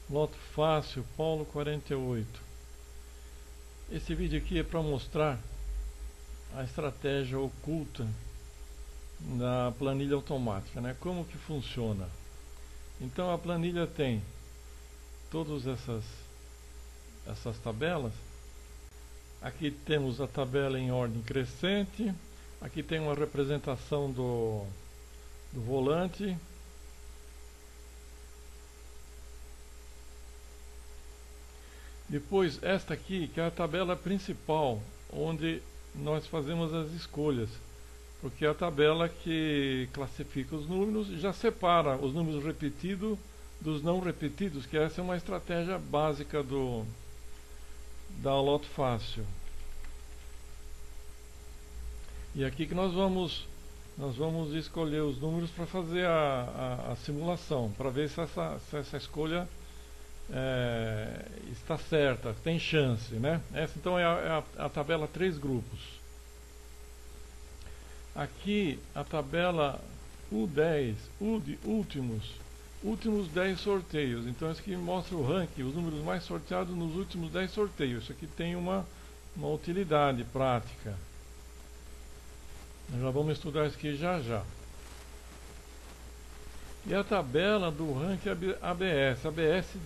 Loto fácil, Paulo 48. Esse vídeo aqui é para mostrar a estratégia oculta da planilha automática, né? Como que funciona. Então a planilha tem todas essas tabelas. Aqui temos a tabela em ordem crescente. Aqui tem uma representação do volante. Depois esta aqui, que é a tabela principal, onde nós fazemos as escolhas, porque é a tabela que classifica os números e já separa os números repetidos dos não repetidos, que essa é uma estratégia básica da Loto Fácil. E aqui que nós vamos escolher os números para fazer a simulação, para ver se essa escolha está certa, tem chance, né? Essa então é a tabela 3 grupos. Aqui a tabela U10, U de últimos 10 sorteios. Então isso aqui mostra o ranking, os números mais sorteados nos últimos 10 sorteios. Isso aqui tem uma utilidade prática. Nós já vamos estudar isso aqui já. E a tabela do ranking ABS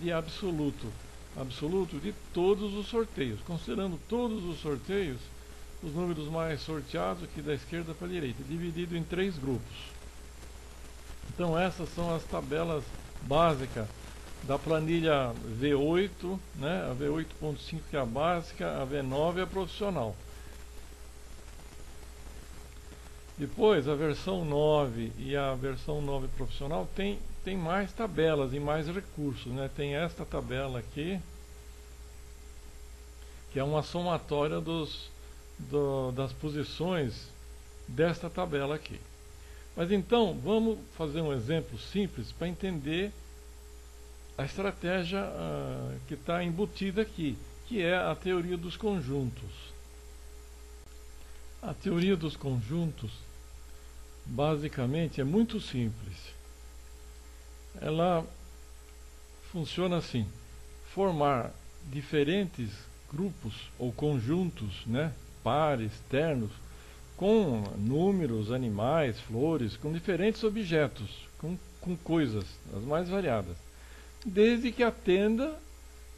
de absoluto de todos os sorteios, considerando todos os sorteios, os números mais sorteados aqui da esquerda para a direita, dividido em 3 grupos. Então essas são as tabelas básicas da planilha V8, né? A V8.5 que é a básica, a V9 é a profissional. Depois, a versão 9 e a versão 9 profissional tem mais tabelas e mais recursos, né? Tem esta tabela aqui, que é uma somatória das posições desta tabela aqui. Mas então, vamos fazer um exemplo simples para entender a estratégia que está embutida aqui, que é a teoria dos conjuntos. A teoria dos conjuntos, basicamente, é muito simples. Ela funciona assim: formar diferentes grupos ou conjuntos, né, pares, ternos, com números, animais, flores, com diferentes objetos, com coisas, as mais variadas, desde que atenda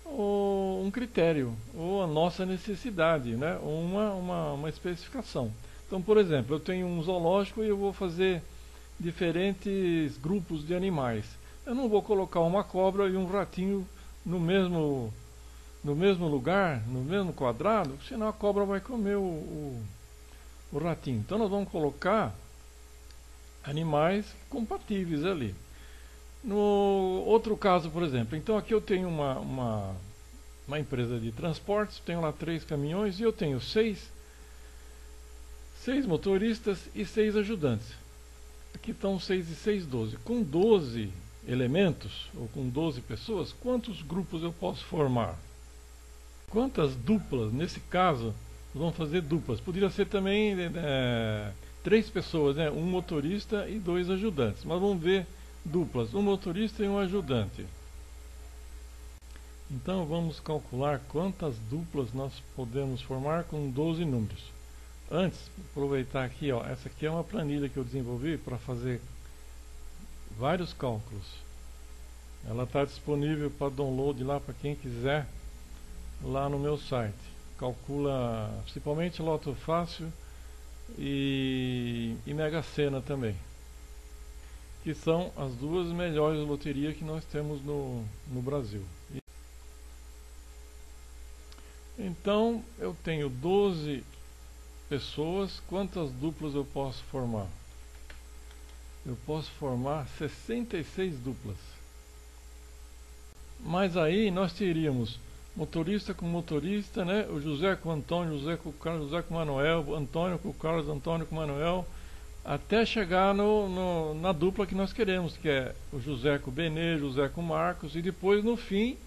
um critério, ou a nossa necessidade, né? Uma especificação. Então, por exemplo, eu tenho um zoológico e eu vou fazer diferentes grupos de animais. Eu não vou colocar uma cobra e um ratinho no mesmo lugar, no mesmo quadrado, senão a cobra vai comer o ratinho. Então nós vamos colocar animais compatíveis ali. No outro caso, por exemplo, então aqui eu tenho uma empresa de transportes, tenho lá 3 caminhões e eu tenho 6 motoristas e 6 ajudantes. Aqui estão 6 e 6, 12. Com 12 elementos, ou com 12 pessoas, quantos grupos eu posso formar? Quantas duplas? Nesse caso, vamos fazer duplas. Poderia ser também 3 pessoas, né? Um motorista e 2 ajudantes. Mas vamos ver duplas, um motorista e um ajudante. Então vamos calcular quantas duplas nós podemos formar com 12 números. Antes, aproveitar aqui, ó, essa aqui é uma planilha que eu desenvolvi para fazer vários cálculos. Ela está disponível para download lá para quem quiser, lá no meu site. Calcula principalmente Loto Fácil e Mega Sena também, que são as 2 melhores loterias que nós temos no Brasil. Então eu tenho 12 pessoas, quantas duplas eu posso formar? Eu posso formar 66 duplas. Mas aí nós teríamos motorista com motorista, né? O José com Antônio, José com o Carlos, José com o Manuel, Antônio com o Carlos, Antônio com o Manuel, até chegar na dupla que nós queremos, que é o José com o Benê, José com o Marcos, e depois no fim,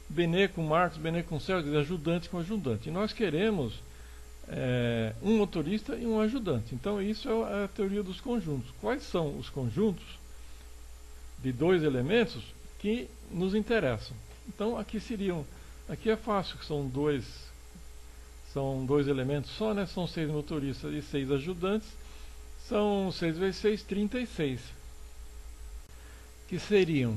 Benê com o Marcos, Benê com o Sérgio, ajudante com ajudante. E nós queremos um motorista e um ajudante. Então isso é a teoria dos conjuntos. Quais são os conjuntos de 2 elementos que nos interessam? Então aqui aqui é fácil, que são dois elementos só, né? São 6 motoristas e 6 ajudantes. São 6 vezes 6, 36. Que seriam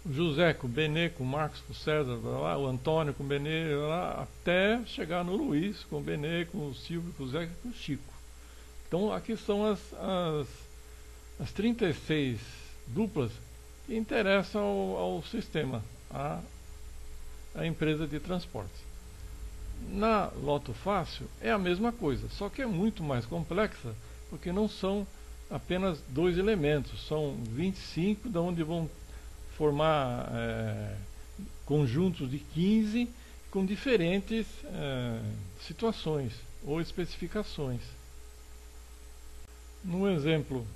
o José com o Benê, com o Marcos, com o César, o Antônio com o Benê, até chegar no Luiz com o Benê, com o Silvio, com o Zé e com o Chico. Então aqui são as 36 duplas que interessam ao sistema, à empresa de transporte. Na Loto Fácil é a mesma coisa, só que é muito mais complexa, porque não são apenas 2 elementos, são 25, da onde vão formar conjuntos de 15 com diferentes situações ou especificações. No exemplo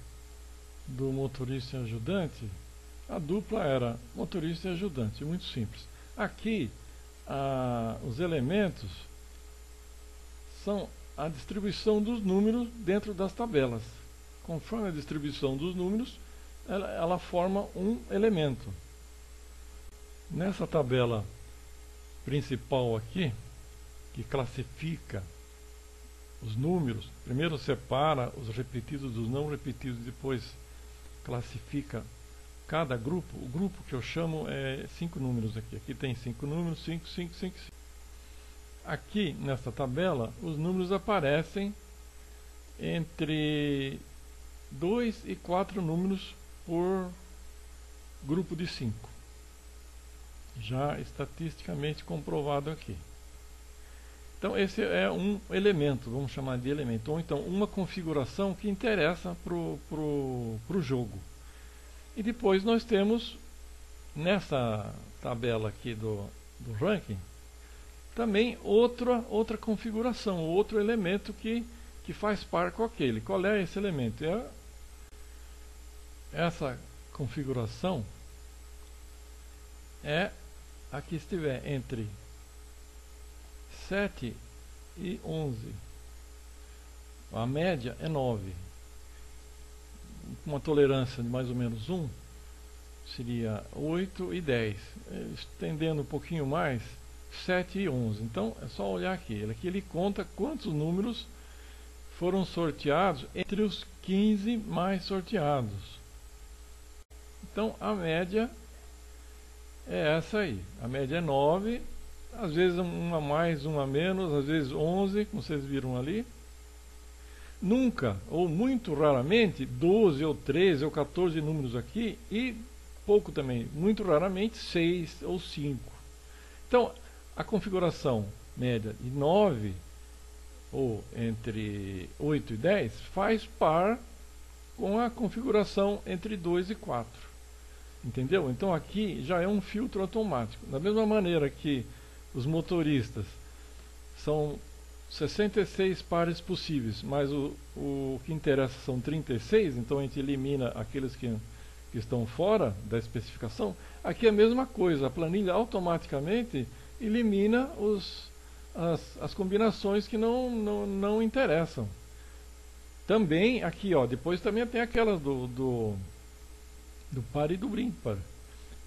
do motorista e ajudante, a dupla era motorista e ajudante, muito simples. Aqui, os elementos são a distribuição dos números dentro das tabelas. Conforme a distribuição dos números, ela forma um elemento. Nessa tabela principal aqui, que classifica os números, primeiro separa os repetidos dos não repetidos, depois classifica cada grupo. O grupo que eu chamo é 5 números aqui. Aqui tem 5 números, 5, 5, 5, 5. Aqui nessa tabela, os números aparecem entre 2 e 4 números por grupo de 5. Já estatisticamente comprovado aqui. Então esse é um elemento, vamos chamar de elemento, ou então uma configuração que interessa pro jogo. E depois nós temos, nessa tabela aqui do ranking, também outra configuração, outro elemento que faz par com aquele. Qual é esse elemento? Essa configuração é a que estiver entre 7 e 11. A média é 9. Uma tolerância de mais ou menos 1 seria 8 e 10. Estendendo um pouquinho mais, 7 e 11. Então é só olhar aqui. Aqui ele conta quantos números foram sorteados entre os 15 mais sorteados. Então a média é essa aí. A média é 9. Às vezes uma mais, uma menos, às vezes 11, como vocês viram ali. Nunca, ou muito raramente, 12 ou 13 ou 14 números aqui, e pouco também, muito raramente 6 ou 5. Então, a configuração média de 9, ou entre 8 e 10, faz par com a configuração entre 2 e 4. Entendeu? Então aqui já é um filtro automático. Da mesma maneira que os motoristas são 66 pares possíveis, mas o que interessa são 36, então a gente elimina aqueles que estão fora da especificação. Aqui é a mesma coisa, a planilha automaticamente elimina as combinações que não interessam. Também aqui, ó, depois também tem aquelas do par e do ímpar.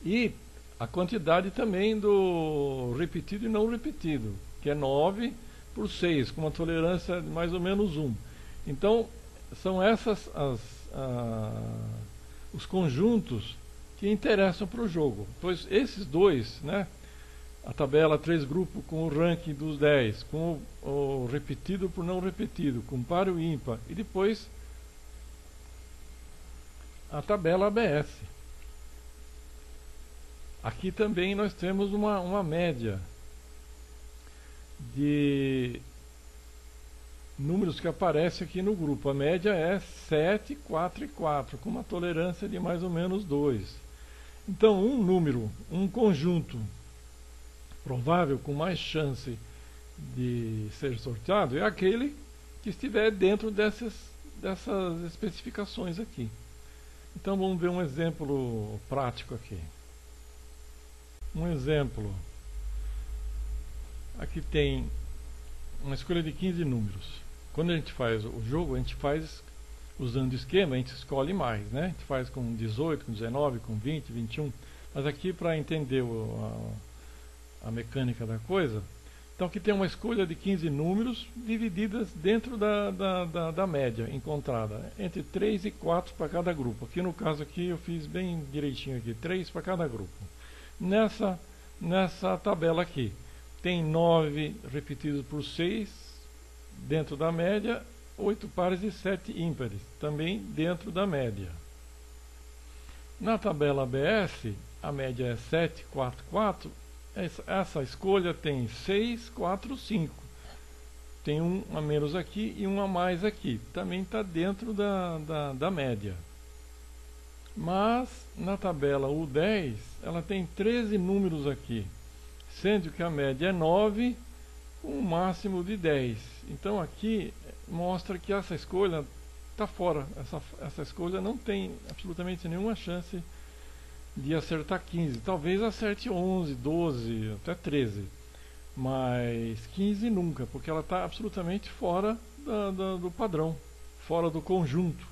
E a quantidade também do repetido e não repetido, que é 9 por 6, com uma tolerância de mais ou menos 1. Então, são essas os conjuntos que interessam para o jogo. Pois esses dois, né, a tabela 3 grupos com o ranking dos 10, com o repetido por não repetido, com par e ímpar, e depois a tabela ABS. Aqui também nós temos uma média de números que aparecem aqui no grupo. A média é 7, 4 e 4, com uma tolerância de mais ou menos 2. Então, um número, um conjunto provável com mais chance de ser sorteado é aquele que estiver dentro dessas especificações aqui. Então, vamos ver um exemplo prático aqui. Um exemplo. Aqui tem uma escolha de 15 números. Quando a gente faz o jogo, a gente faz usando o esquema, a gente escolhe mais, né? A gente faz com 18, com 19, com 20, 21. Mas aqui, para entender a mecânica da coisa. Então aqui tem uma escolha de 15 números divididas dentro da média encontrada, entre 3 e 4 para cada grupo. Aqui no caso aqui eu fiz bem direitinho aqui, 3 para cada grupo. Nessa tabela aqui, tem 9 repetidos por 6 dentro da média, 8 pares e 7 ímpares, também dentro da média. Na tabela ABS, a média é 7, 4, 4. Essa escolha tem 6, 4, 5. Tem um a menos aqui e um a mais aqui. Também está dentro da média. Mas na tabela U10, ela tem 13 números aqui, sendo que a média é 9, com um máximo de 10. Então aqui mostra que essa escolha está fora. Essa escolha não tem absolutamente nenhuma chance de acertar 15. Talvez acerte 11, 12, até 13. Mas 15 nunca, porque ela está absolutamente fora do padrão, fora do conjunto,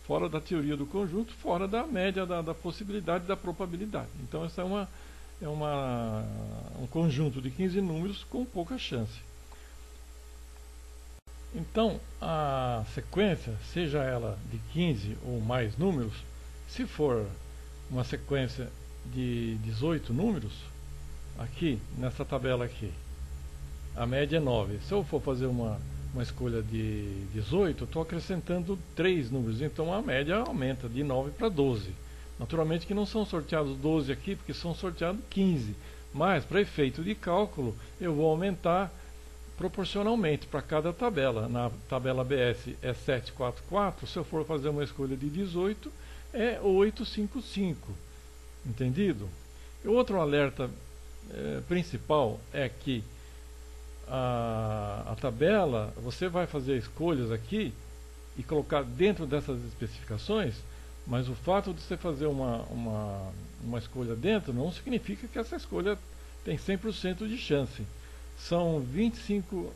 fora da teoria do conjunto, fora da média da possibilidade, da probabilidade. Então essa é um conjunto de 15 números com pouca chance. Então a sequência, seja ela de 15 ou mais números, se for uma sequência de 18 números, aqui nessa tabela aqui, a média é 9. Se eu for fazer uma escolha de 18, eu estou acrescentando 3 números, então a média aumenta de 9 para 12. Naturalmente que não são sorteados 12 aqui, porque são sorteados 15, mas para efeito de cálculo eu vou aumentar proporcionalmente para cada tabela. Na tabela ABS é 744, se eu for fazer uma escolha de 18, é 855. Entendido? E outro alerta principal é que a tabela, você vai fazer escolhas aqui e colocar dentro dessas especificações, mas o fato de você fazer uma escolha dentro não significa que essa escolha tem 100% de chance. São 25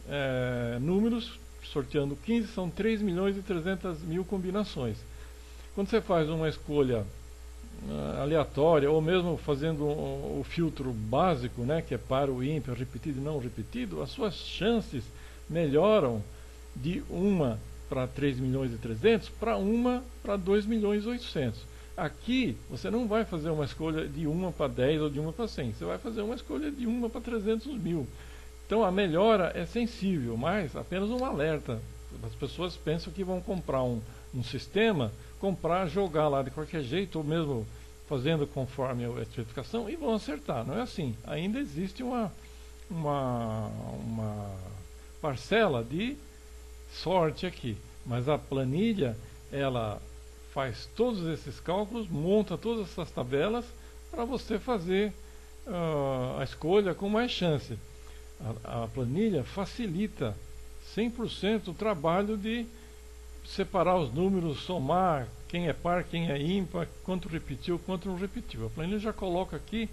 números, sorteando 15, são 3.300.000 combinações. Quando você faz uma escolha aleatória, ou mesmo fazendo o filtro básico, né, que é par ou ímpar, repetido e não repetido, as suas chances melhoram de 1 para 3.300.000 para 1 para 2.800.000. Aqui você não vai fazer uma escolha de 1 para 10 ou de 1 para 100, você vai fazer uma escolha de 1 para 300.000. Então a melhora é sensível, mas apenas um alerta. As pessoas pensam que vão comprar um sistema, jogar lá de qualquer jeito, ou mesmo fazendo conforme a especificação, e vão acertar. Não é assim. Ainda existe uma parcela de sorte aqui, mas a planilha, ela faz todos esses cálculos, monta todas essas tabelas para você fazer a escolha com mais chance. A planilha facilita 100% o trabalho de separar os números, somar quem é par, quem é ímpar, quanto repetiu, quanto não repetiu. A planilha já coloca aqui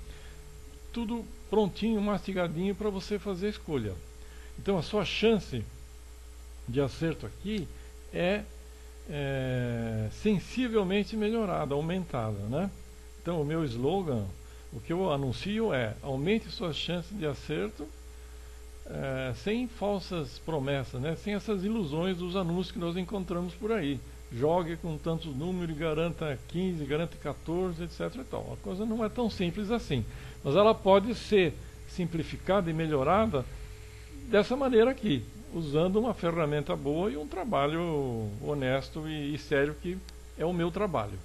tudo prontinho, mastigadinho para você fazer a escolha. Então a sua chance de acerto aqui é sensivelmente melhorada, aumentada, né? Então o meu slogan, o que eu anuncio é: aumente suas chances de acerto, sem falsas promessas, né? Sem essas ilusões dos anúncios que nós encontramos por aí. Jogue com tantos números e garanta 15, garanta 14, etc. e tal. A coisa não é tão simples assim, mas ela pode ser simplificada e melhorada dessa maneira aqui, usando uma ferramenta boa e um trabalho honesto e sério, que é o meu trabalho.